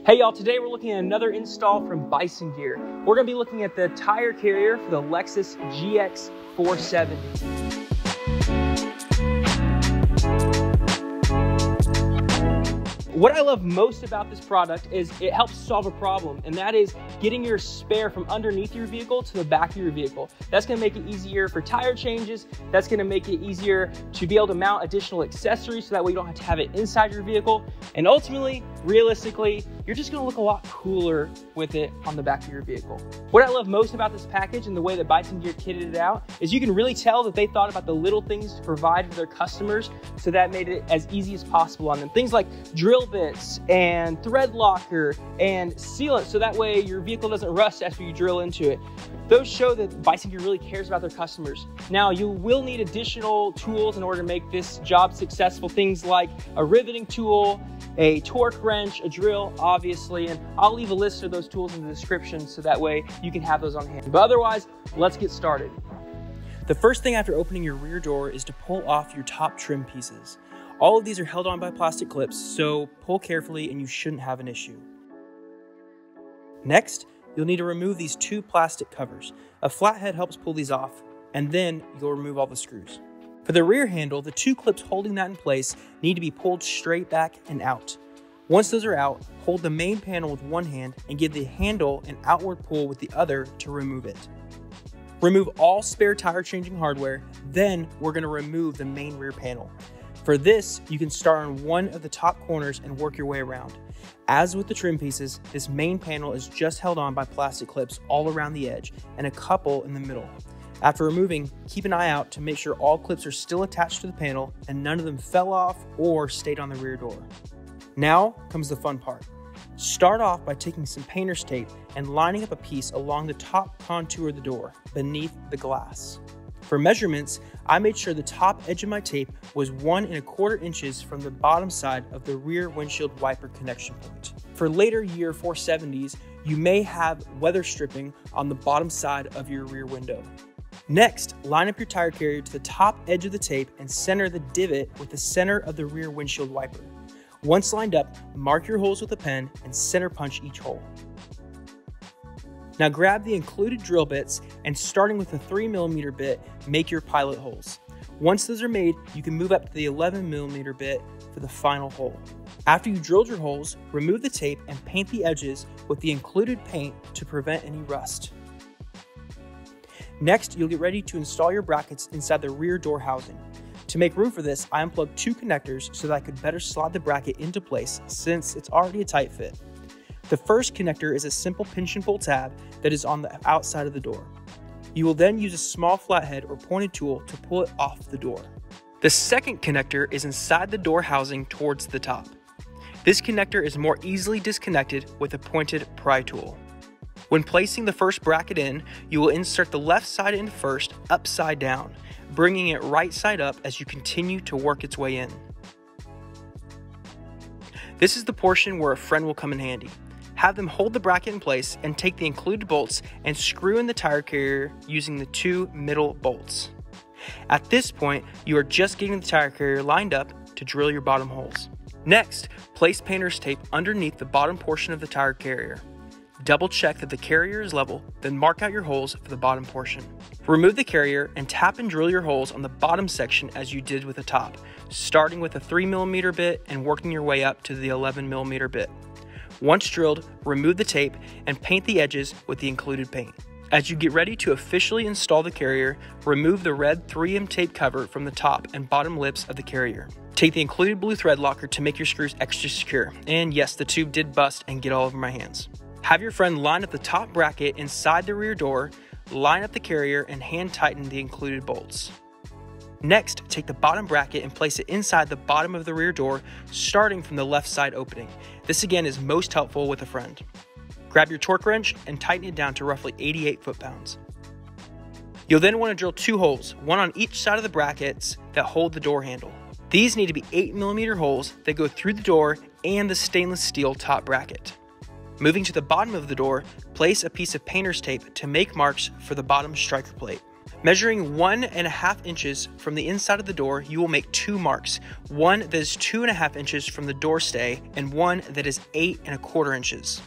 Hey y'all, today we're looking at another install from Bison Gear. We're going to be looking at the tire carrier for the Lexus GX470. What I love most about this product is it helps solve a problem, and that is getting your spare from underneath your vehicle to the back of your vehicle. That's going to make it easier for tire changes. That's going to make it easier to be able to mount additional accessories so that way you don't have to have it inside your vehicle. And ultimately, realistically, you're just going to look a lot cooler with it on the back of your vehicle. What I love most about this package and the way that Bison Gear kitted it out is you can really tell that they thought about the little things to provide for their customers, so that made it as easy as possible on them. Things like drill bits and thread locker and sealant, so that way your vehicle doesn't rust after you drill into it. Those show that Bison Gear really cares about their customers. Now, you will need additional tools in order to make this job successful. Things like a riveting tool, a torque wrench, a drill, obviously, and I'll leave a list of those tools in the description so that way you can have those on hand. But otherwise, let's get started. The first thing after opening your rear door is to pull off your top trim pieces. All of these are held on by plastic clips, so pull carefully and you shouldn't have an issue. Next, you'll need to remove these two plastic covers. A flathead helps pull these off, and then you'll remove all the screws. For the rear handle, the two clips holding that in place need to be pulled straight back and out. Once those are out, hold the main panel with one hand and give the handle an outward pull with the other to remove it. Remove all spare tire changing hardware, then we're going to remove the main rear panel. For this, you can start on one of the top corners and work your way around. As with the trim pieces, this main panel is just held on by plastic clips all around the edge and a couple in the middle. After removing, keep an eye out to make sure all clips are still attached to the panel and none of them fell off or stayed on the rear door. Now comes the fun part. Start off by taking some painter's tape and lining up a piece along the top contour of the door, beneath the glass. For measurements, I made sure the top edge of my tape was 1 1/4 inches from the bottom side of the rear windshield wiper connection point. For later year 470s, you may have weather stripping on the bottom side of your rear window. Next, line up your tire carrier to the top edge of the tape and center the divot with the center of the rear windshield wiper. Once lined up, mark your holes with a pen and center punch each hole. Now grab the included drill bits and, starting with a 3mm bit, make your pilot holes. Once those are made, you can move up to the 11mm bit for the final hole. After you drilled your holes, remove the tape and paint the edges with the included paint to prevent any rust. Next, you'll get ready to install your brackets inside the rear door housing. To make room for this, I unplugged two connectors so that I could better slide the bracket into place since it's already a tight fit. The first connector is a simple pinch and pull tab that is on the outside of the door. You will then use a small flathead or pointed tool to pull it off the door. The second connector is inside the door housing towards the top. This connector is more easily disconnected with a pointed pry tool. When placing the first bracket in, you will insert the left side in first, upside down, bringing it right side up as you continue to work its way in. This is the portion where a friend will come in handy. Have them hold the bracket in place and take the included bolts and screw in the tire carrier using the two middle bolts. At this point, you are just getting the tire carrier lined up to drill your bottom holes. Next, place painter's tape underneath the bottom portion of the tire carrier. Double check that the carrier is level, then mark out your holes for the bottom portion. Remove the carrier and tap and drill your holes on the bottom section as you did with the top, starting with a 3mm bit and working your way up to the 11mm bit. Once drilled, remove the tape and paint the edges with the included paint. As you get ready to officially install the carrier, remove the red 3M tape cover from the top and bottom lips of the carrier. Take the included blue thread locker to make your screws extra secure. And yes, the tube did bust and get all over my hands. Have your friend line up the top bracket inside the rear door, line up the carrier, and hand tighten the included bolts. Next, take the bottom bracket and place it inside the bottom of the rear door, starting from the left side opening. This again is most helpful with a friend. Grab your torque wrench and tighten it down to roughly 88 foot-pounds. You'll then want to drill two holes, one on each side of the brackets that hold the door handle. These need to be 8mm holes that go through the door and the stainless steel top bracket. Moving to the bottom of the door, place a piece of painter's tape to make marks for the bottom striker plate. Measuring 1.5 inches from the inside of the door, you will make 2 marks, one that is 2.5 inches from the door stay and one that is 8.25 inches.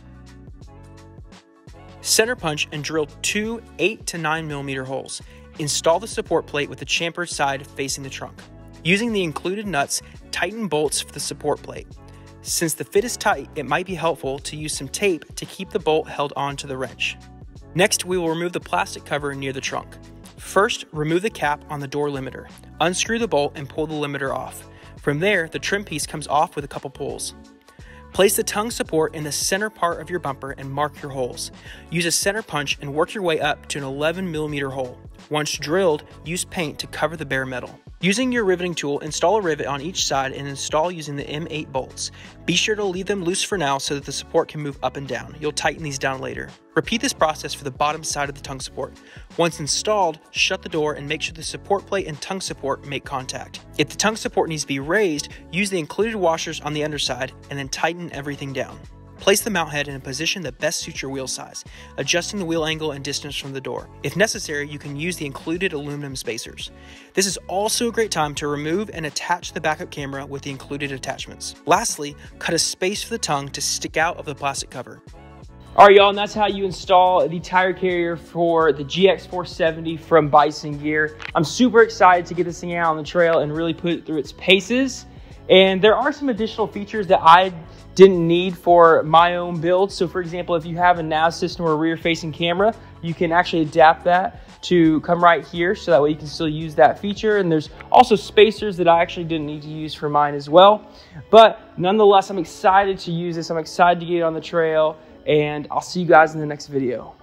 Center punch and drill 2 8 to 9 millimeter holes. Install the support plate with the chamfered side facing the trunk. Using the included nuts, tighten bolts for the support plate. Since the fit is tight, it might be helpful to use some tape to keep the bolt held onto the wrench. Next, we will remove the plastic cover near the trunk. First, remove the cap on the door limiter. Unscrew the bolt and pull the limiter off. From there, the trim piece comes off with a couple pulls. Place the tongue support in the center part of your bumper and mark your holes. Use a center punch and work your way up to an 11 millimeter hole. Once drilled, use paint to cover the bare metal. Using your riveting tool, install a rivet on each side and install using the M8 bolts. Be sure to leave them loose for now so that the support can move up and down. You'll tighten these down later. Repeat this process for the bottom side of the tongue support. Once installed, shut the door and make sure the support plate and tongue support make contact. If the tongue support needs to be raised, use the included washers on the underside and then tighten everything down. Place the mount head in a position that best suits your wheel size, adjusting the wheel angle and distance from the door. If necessary, you can use the included aluminum spacers. This is also a great time to remove and attach the backup camera with the included attachments. Lastly, cut a space for the tongue to stick out of the plastic cover. All right, y'all, and that's how you install the tire carrier for the GX470 from Bison Gear. I'm super excited to get this thing out on the trail and really put it through its paces. And there are some additional features that I didn't need for my own build. So for example, if you have a nav system or a rear facing camera, you can actually adapt that to come right here so that way you can still use that feature. And there's also spacers that I actually didn't need to use for mine as well. But nonetheless, I'm excited to use this. I'm excited to get it on the trail, and I'll see you guys in the next video.